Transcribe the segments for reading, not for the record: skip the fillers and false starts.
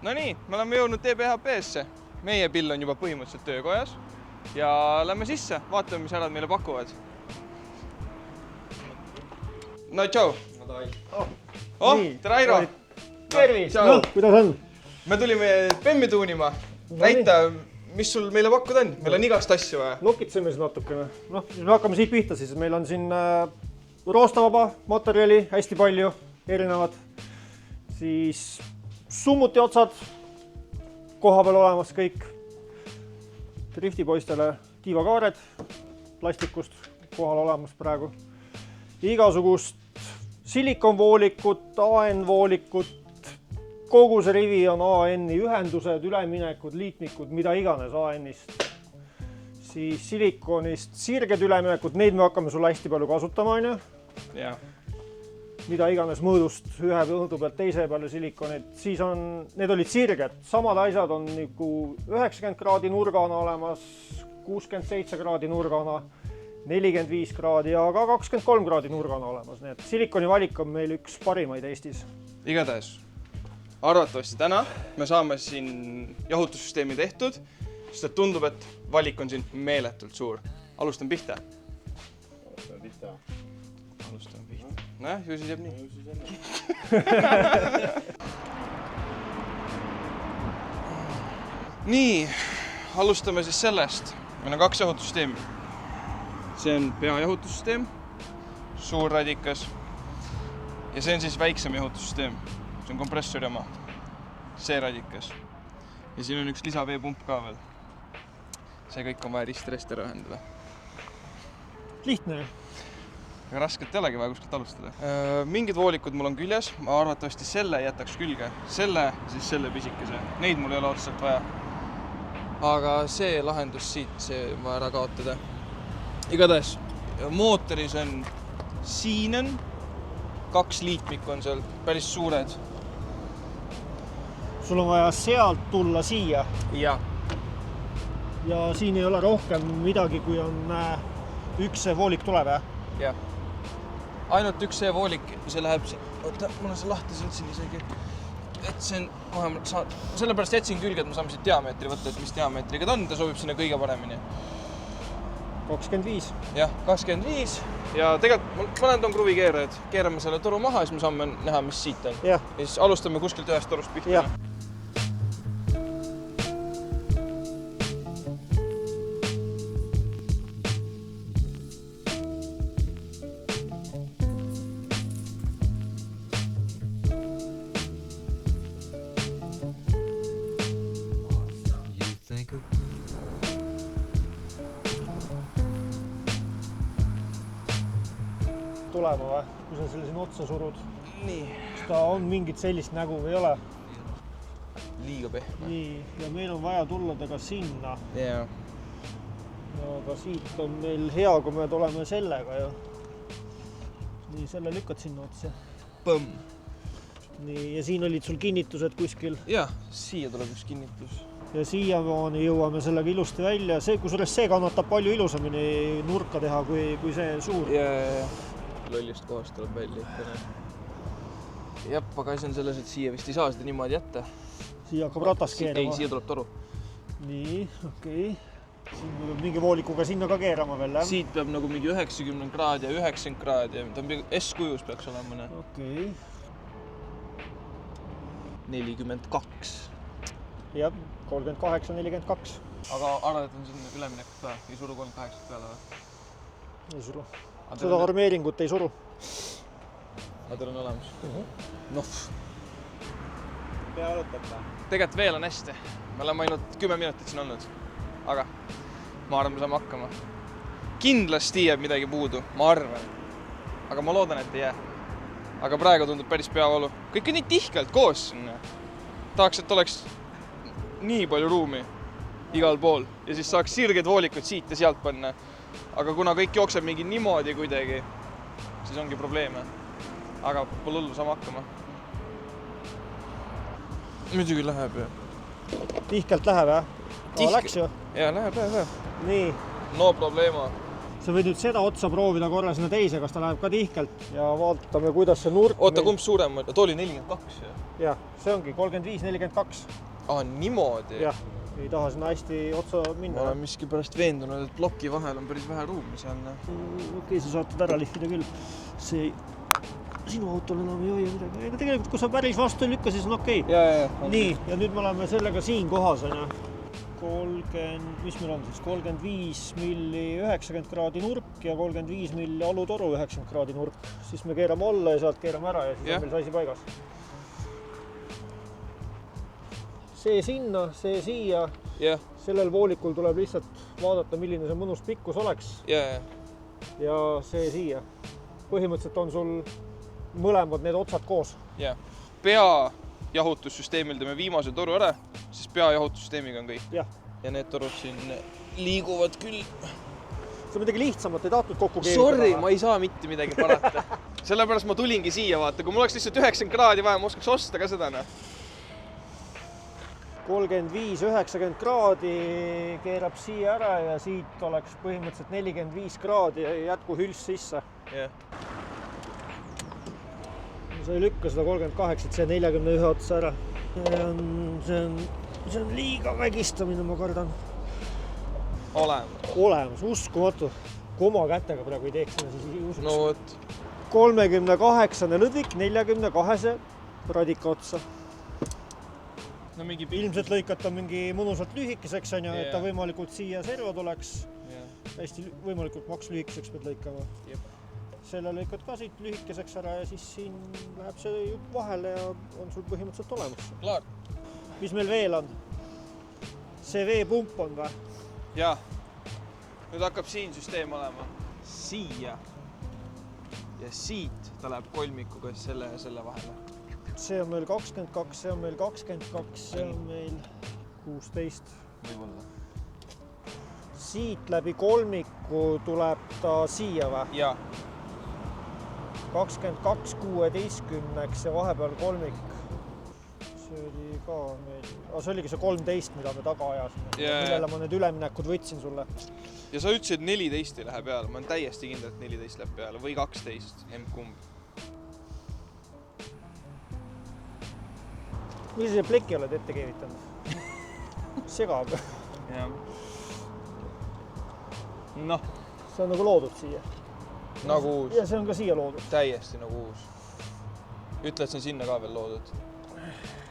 No nii, me oleme jõudnud TPHP-sse. Meie pill on juba põhimõtteliselt töökojas ja lähme sisse, vaatame, mis härrad meile pakuvad. No tšau! Tere Airo! Tervis! Kuidas on? Me tulime Bemmi tuunima. Näita, mis sul meile pakkuda on. Meil on igast asju vaja. Nokitseme siis natukene. Me hakkame siit pihta siis. Meil on siin roostavaba materjali hästi palju, erinevad. Siis summuti otsad koha peal olemas kõik. Driftipoistele tiivakaared plastikust kohal olemas praegu. Igasugust silikonvoolikut, AN-voolikut, kogu see rivi on AN-i ühendused, üleminekud, liitmikud, mida iganes AN-ist. Siis silikonist sirged üleminekud, neid me hakkame sulle hästi palju kasutama, on ju? Jaa. Mida iganes mõõdust ühe mõõdu pealt teise peale silikonid, siis on, need olid sirged, samad asjad on nagu 90 kraadi nurgana olemas, 67 kraadi nurgana, 45 kraadi ja ka 23 kraadi nurgana olemas, nii et silikoni valik on meil üks parimaid Eestis. Igatahes, arvatavasti täna me saame siin jahutussüsteemi tehtud, sest tundub, et valik on siin meeletult suur. Alustame pihta. Alustame pihta. Näh, ju siis jääb nii. Nii, alustame siis sellest. Meil on 2 jahutussüsteemi. See on peajahutussüsteem, suur radikas. Ja see on siis väiksem jahutussüsteem. See on kompressori oma. See radikas. Ja siin on üks lisaveepump ka veel. See kõik on vaja rist-rest ära ühendada. Lihtne. Aga rasket ei olegi vaja kuskilt alustada. Mingid voolikud mul on küljes, ma arvatavasti selle jätaks külge. Selle, siis selle pisikese. Neid mul ei ole otseselt vaja. Aga see lahendus siit, see on vaja ära kaotada. Igatahes, mootoris on siin 2 liitmikku on seal päris suured. Sul on vaja sealt tulla siia. Ja. Ja siin ei ole rohkem midagi, kui on üks voolik tuleb, jah? Ainult üks see voolik, see läheb siin. Oota, mul on see lahti siin isegi. Et see on kohe, sellepärast jätsin külge, et me saame siit diameetri võtta, et mis diameetriga ta on, ta sobib sinna kõige paremini. 25. Jah, 25. Ja tegelikult mõned on kruvikeerajad. Keerame selle toru maha, siis me saame näha, mis siit on. Ja siis alustame kuskilt ühest torust pihta. Ja. Tulema või? Kui sa selle siin otsa surud. Nii. Kas ta on mingit sellist nägu või ei ole? Liiga pehme. Nii, ja meil on vaja tulla taga sinna. Ja. Aga siit on meil hea, kui me tuleme sellega ju. Nii, selle lükkad sinna otsa. Põmm. Nii, ja siin olid sul kinnitused kuskil. Jah, siia tuleb üks kinnitus. Ja siiamaani jõuame sellega ilusti välja. Kusjuures see kannatab palju ilusamini nurka teha kui see suur. Ja. Lollist kohast tuleb välja ikka. Jep, aga asi on selles, et siia vist ei saa seda niimoodi jätta. Siia hakkab ratas keerama. Ei, siia tuleb toru. Nii, okei. Siin tuleb mingi voolikuga sinna ka keerama veel. Siit peab nagu mingi 90 kraadi ja 90 kraadi. Ta on S-kujus peaks olema. Okei. 42. Jah, 38, 42. Aga arvad, et on siin üleminekut vaja? Ei suru 38 peale või? Ei suru. Seda armeeringut ei suru. Aga teil on olemas? Noh. Pea alutab ta? Tegelikult veel on hästi. Me oleme ainult 10 minutit siin olnud. Aga ma arvan, me saame hakkama. Kindlasti jääb midagi puudu, ma arvan. Aga ma loodan, et ei jää. Aga praegu tundub päris peavalu. Kõik on nii tihkelt koos sinna. Tahaks, et oleks nii palju ruumi igal pool. Ja siis saaks sirged voolikud siit ja sealt panna. Aga kuna kõik jookseb mingi niimoodi kuidagi, siis ongi probleeme. Aga pole hullu, saame hakkama. Muidugi läheb, jah. Tihkelt läheb, jah? Läks ju? Jaa, läheb. Nii. No probleema. Sa võid nüüd seda otsa proovida korra sinna teise, kas ta läheb ka tihkelt ja vaatame, kuidas see nurk... Oota, kumb suurem on? Ta oli 42, jah? Jah, see ongi 35-42. Niimoodi? Jah, ei taha sinna hästi otsa minna. Ma olen miski pärast veendunud, et ploki vahel on päris vähe ruumi seal. Okei, sa saatad ära lihvida küll. See sinu autol enam ei hoia midagi. Ega tegelikult, kui sa päris vastu ei lükka, siis on okei. Ja. Nii, ja nüüd me oleme sellega siin kohas, on ju. 30, mis meil on siis? 35 milli 90 kraadi nurk ja 35 milli alutoru 90 kraadi nurk. Siis me keerame alla ja sealt keerame ära ja siis on meil see asi paigas. See sinna, see siia. Sellel voolikul tuleb lihtsalt vaadata, milline see mõnus pikkus oleks. Ja see siia. Põhimõtteliselt on sul mõlemad need otsad koos. Peajahutussüsteemil teeme viimase toru ära, siis peajahutussüsteemiga on kõik. Ja need torud siin liiguvad küll. Sa midagi lihtsamat ei tahtnud kokku keerutada. Sorry, ma ei saa mitte midagi parata. Sellepärast ma tulingi siia vaata. Kui mul oleks lihtsalt 90 kraadi vaja, ma oskaks osta ka seda. 35-90 kraadi keerab siia ära ja siit oleks põhimõtteliselt 45 kraadi ja jätku hüls sisse. Sa ei lükka seda 38, see 41 otsa ära. See on liiga vägistamine, ma kardan. Olemas, uskumatu. Kui oma kätega praegu ei teeks, siis ei usuks. No võt. 38 lõdvik, 42 radika otsa. No mingi ilmselt lõikata mingi mõnusalt lühikeseks, on ju, et ta võimalikult siia serva tuleks. Hästi võimalikult maks lühikeseks pead lõikama. Selle lõikad ka siit lühikeseks ära ja siis siin läheb see jupp vahele ja on sul põhimõtteliselt olemas. Klaar. Mis meil veel on? See veepump on või? Jaa. Nüüd hakkab siin süsteem olema. Siia. Ja siit ta läheb kolmikuga selle ja selle vahele. See on meil 22, see on meil 22, see on meil 16. Võib-olla. Siit läbi kolmiku tuleb ta siia või? Jaa. 22, 16 ja vahepeal kolmik. See oli ka meil... see oligi see 13, mida me taga ajasime. Millele ma need üleminekud võtsin sulle. Ja sa ütlesid, et 14 ei lähe peale. Ma olen täiesti kindel, et 14 läheb peale. Või 12, kumb. Mis see pleki oled ette keevitanud? Segab. Noh. See on nagu loodud siia. Nagu uus. Ja see on ka siia loodud. Täiesti nagu uus. Ütle, et see on sinna ka veel loodud.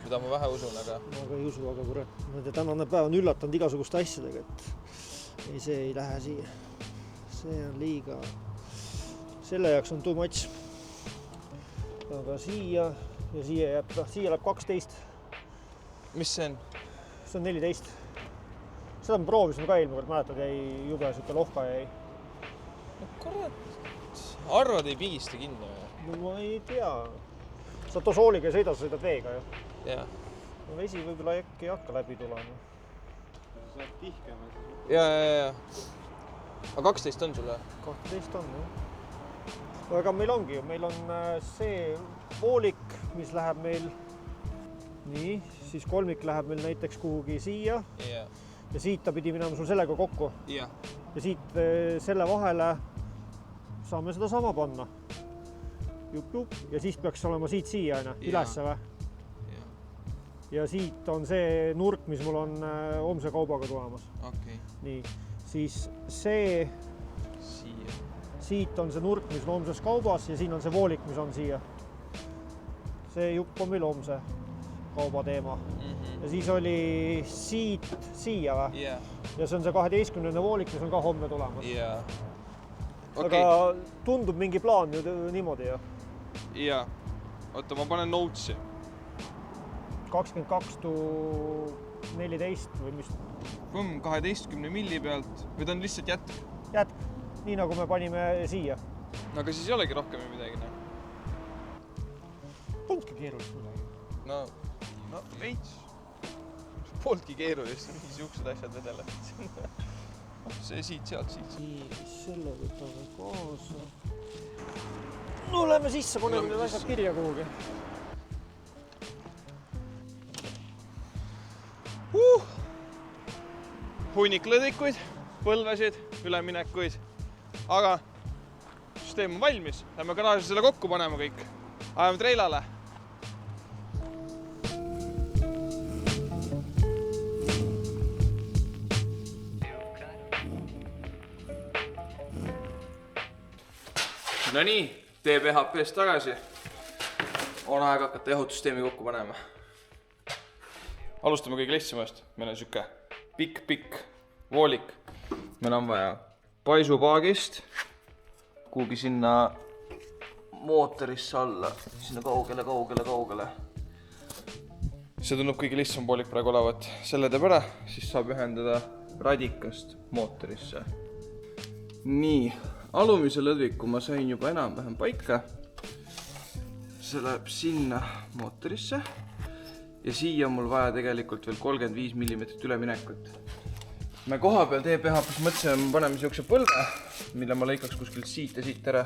Mida ma vähe usun, aga... Ma ka ei usu, aga kurat. Tänane päev on üllatanud igasuguste asjadega, et ei, see ei lähe siia. See on liiga... Selle jaoks on too much. Aga siia ja siia jääb... Siia läheb 12. Mis see on? See on 14. Seda me proovisime ka eelmine kord, mäletad, jäi jube siuke lohka jäi. No kurat... Arvad ei pigista kinni või? No ma ei tea. Sa tosooliga ei sõida, sa sõidad veega ju. Jaa. No vesi võib-olla äkki ei hakka läbi tulema. Sa saad tihkema. Jaa. Aga 12 on sulle? 12 on, jah. Aga meil ongi ju, meil on see voolik, mis läheb meil nii, siis kolmik läheb meil näiteks kuhugi siia. Ja siit ta pidi minema sul sellega kokku. Ja siit selle vahele saame seda sama panna. Jup. Ja siis peaks olema siit siia, ülesse või? Ja siit on see nurk, mis mul on homse kaubaga tulemas. Nii, siis see... Siit on see nurk, mis on homses kaubas ja siin on see voolik, mis on siia. See jupp on meil homse kauba teema. Ja siis oli siit siia või? Ja see on see 12. voolik, mis on ka homme tulemas. Aga tundub mingi plaan ju niimoodi ju. Jaa. Oota, ma panen notesi. 22 to 14 või mis? 12 milli pealt või ta on lihtsalt jätk? Jätk, nii nagu me panime siia. Aga siis ei olegi rohkem midagi, ne? Polnudki keerulist midagi. No veits. Polnudki keerulist, niisugused asjad vedele. See siit, sealt. Selle võtame kaasa. No lähme sisse, paneme need asjad kirja kuhugi. hunnik lõdikuid, põlvesid, üleminekuid, aga süsteem on valmis. Lähme garaaži selle kokku panema kõik. Ajame treilale. No nii, TPHP-st tagasi. On aeg hakata jahutussüsteemi kokku panema. Alustame kõige lihtsamast. Meil on süke pikk voolik. Meil on vaja paisupaagist kuhugi sinna mootorisse alla, sinna kaugele. See tundub kõige lihtsam voolik praegu olevat. Selle teeb ära, siis saab ühendada radikast mootorisse. Nii, alumise lõdviku ma sain juba enam-vähem paika. See läheb sinna mootorisse ja siia on mul vaja tegelikult veel 35 mm üleminekut. Me koha peal TPHP-s mõtlesime, paneme siukse põlve, mille ma lõikaks kuskilt siit ja siit ära.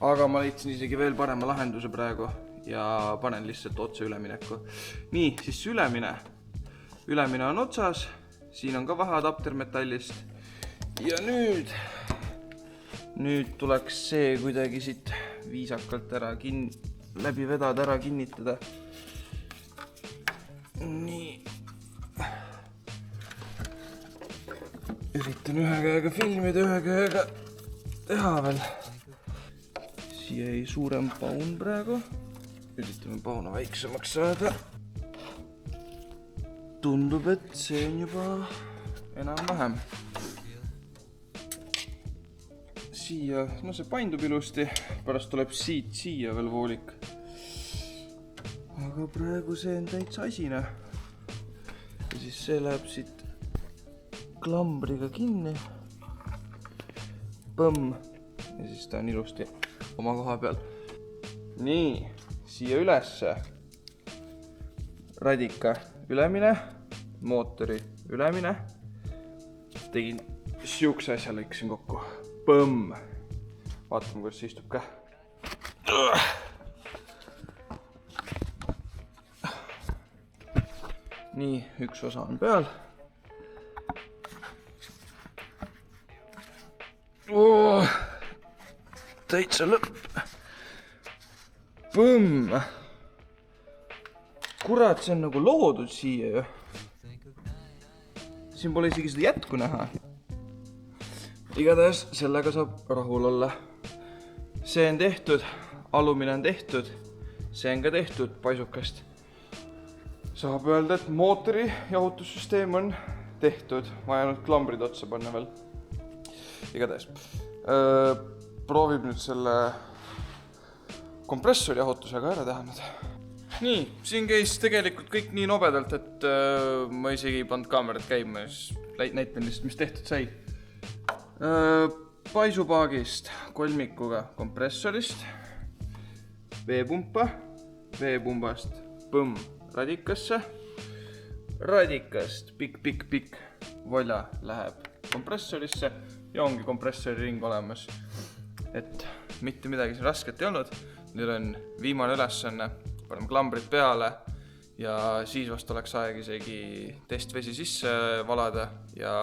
Aga ma leidsin isegi veel parema lahenduse praegu ja panen lihtsalt otse ülemineku. Nii, siis ülemine on otsas, siin on ka vaheadapter metallist ja nüüd tuleks see kuidagi siit viisakalt ära läbi vedada, ära kinnitada. Nii. Üritan ühe käega filmida, ühe käega teha veel. Siia ei suurem paun praegu. Üritame pauna väiksemaks saada. Tundub, et see on juba enam-vähem. Siia, no see paindub ilusti, pärast tuleb siia veel voolik. Aga praegu see on täitsa asine. Ja siis see läheb siit klambriga kinni. Põmm. Ja siis ta on ilusti oma koha peal. Nii, siia ülesse. Radika ülemine, mootori ülemine. Tegin siukse asja, lõikasin kokku. Põmm. Vaatame, kuidas see istub ka. Nii, üks osa on peal. Täitsa lõpp. Põmm. Kurat, see on nagu loodud siia ju. Siin pole isegi seda jätku näha. Igatahes sellega saab rahul olla. See on tehtud, alumine on tehtud, see on ka tehtud paisukast. Saab öelda, et mootori jahutussüsteem on tehtud, vaja nüüd klambrid otsa panna veel. Igatahes. Proovib nüüd selle kompressori jahutusega ära teha nüüd. Nii, siin käis tegelikult kõik nii nobedalt, et ma isegi ei pannud kaamerat käima, näitan lihtsalt, mis tehtud sai. Paisupaagist, kolmikuga kompressorist, veepumpa, veepumbast põmm radikasse, radikast pikk volja läheb kompressorisse ja ongi kompressori ring olemas. Et mitte midagi siin rasket ei olnud, nüüd on viimane ülesanne, paneme klambrid peale ja siis vast oleks aeg isegi testvesi sisse valada ja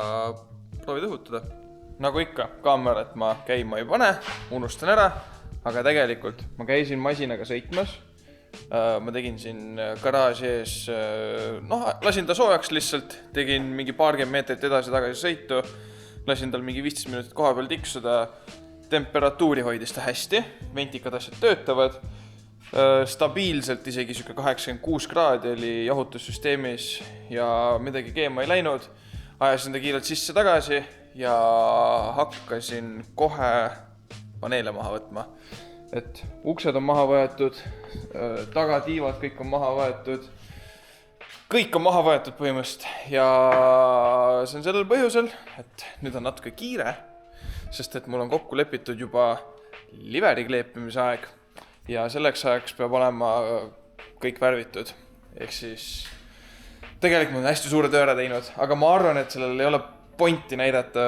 proovida õhutada. Nagu ikka, kaamerat ma käima ei pane, unustan ära, aga tegelikult ma käisin masinaga sõitmas. Ma tegin siin garaaži ees, lasin ta soojaks lihtsalt, tegin mingi paarkümmend meetrit edasi-tagasi sõitu, lasin tal mingi 15 minutit koha peal tiksuda, temperatuuri hoidis ta hästi, ventikad asjad töötavad, stabiilselt isegi 86 kraadi oli jahutussüsteemis ja midagi keema ei läinud, ajasin ta kiirelt sisse-tagasi ja hakkasin kohe paneele maha võtma. Et uksed on maha võetud, tagatiivad kõik on maha võetud, kõik on maha võetud põhimõtteliselt ja see on sellel põhjusel, et nüüd on natuke kiire, sest et mul on kokku lepitud juba liveri kleepimise aeg ja selleks ajaks peab olema kõik värvitud. Ehk siis tegelikult ma olen hästi suure töö ära teinud, aga ma arvan, et sellel ei ole pointi näidata,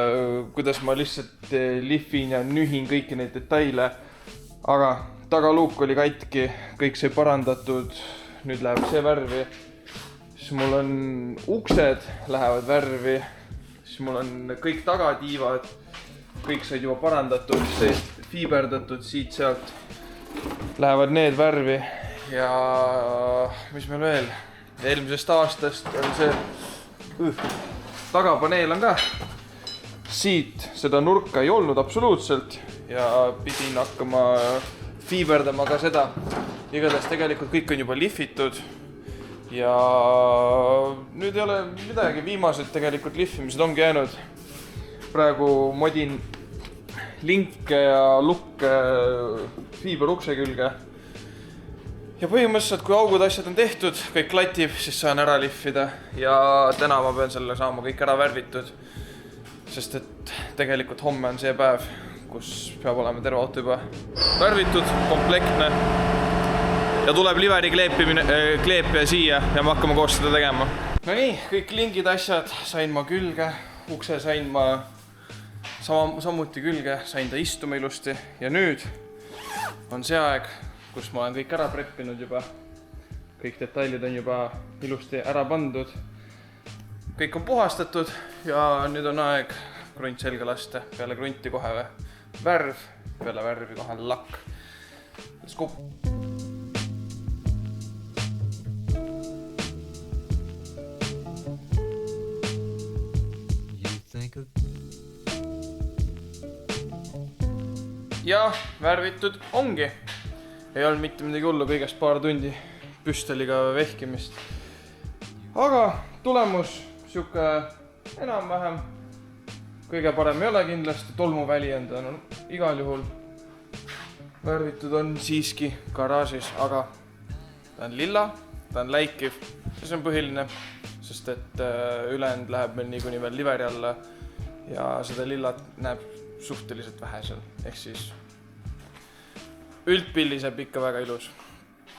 kuidas ma lihtsalt lihvin ja nühin kõiki neid detaile. Aga tagaluuk oli katki, kõik sai parandatud, nüüd läheb see värvi. Siis mul on uksed lähevad värvi, siis siis mul on kõik tagatiivad, kõik said juba parandatud, seest fiiberdatud siit-sealt. Lähevad need värvi ja mis meil veel? Eelmisest aastast on see tagapaneel on ka. Siit seda nurka ei olnud absoluutselt ja pidin hakkama fiiberdama ka seda. Igatahes tegelikult kõik on juba lihvitud ja nüüd ei ole midagi, viimased tegelikult lihvimised ongi jäänud. Praegu modin linke ja lukke fiiberukse külge. Ja põhimõtteliselt, kui augud asjad on tehtud, kõik latib, siis saan ära lihvida ja täna ma pean selle saama kõik ära värvitud. Sest et tegelikult homme on see päev, kus peab olema terve auto juba värvitud, komplektne. Ja tuleb liveri kleepija siia ja ma hakkama koos seda tegema. No nii, kõik lingid asjad sain ma külge, ukse sain ma samuti külge, sain ta istuma ilusti ja nüüd on see aeg, kus ma olen kõik ära preppinud juba. Kõik detailid on juba ilusti ära pandud. Kõik on puhastatud ja nüüd on aeg krunt selga lasta. Peale krunti kohe värv, peale värvi kohe lakk. Let's go! Ja värvitud ongi. Ei olnud mitte midagi hullu, kõigest paar tundi püstoliga vehkimist. Aga tulemus siuke enam-vähem. Kõige parem ei ole kindlasti, tolmuväli on ta igal juhul. Värvitud on siiski garaažis, aga ta on lilla, ta on läikiv ja see on põhiline, sest et ülejäänud läheb meil niikuinii veel liveri alla ja seda lillat näeb suhteliselt vähe seal, ehk siis üldpilli saab ikka väga ilus.